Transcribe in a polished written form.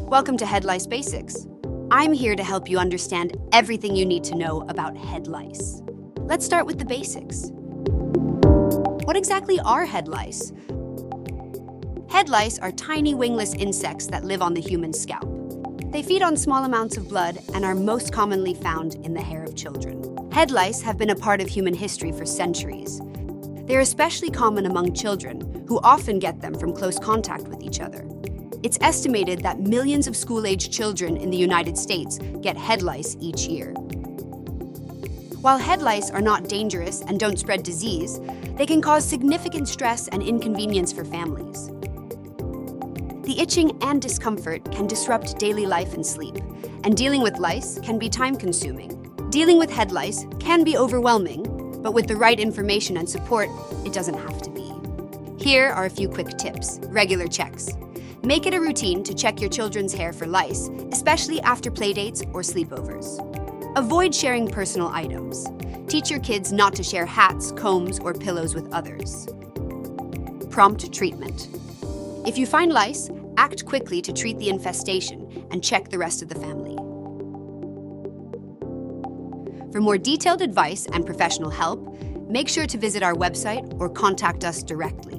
Welcome to Head Lice Basics. I'm here to help you understand everything you need to know about head lice. Let's start with the basics. What exactly are head lice? Head lice are tiny wingless insects that live on the human scalp. They feed on small amounts of blood and are most commonly found in the hair of children. Head lice have been a part of human history for centuries. They're especially common among children, who often get them from close contact with each other. It's estimated that millions of school-aged children in the United States get head lice each year. While head lice are not dangerous and don't spread disease, they can cause significant stress and inconvenience for families. The itching and discomfort can disrupt daily life and sleep, and dealing with lice can be time-consuming. Dealing with head lice can be overwhelming, but with the right information and support, it doesn't have to be. Here are a few quick tips. Regular checks. Make it a routine to check your children's hair for lice, especially after playdates or sleepovers. Avoid sharing personal items. Teach your kids not to share hats, combs, or pillows with others. Prompt treatment. If you find lice, act quickly to treat the infestation and check the rest of the family. For more detailed advice and professional help, make sure to visit our website or contact us directly.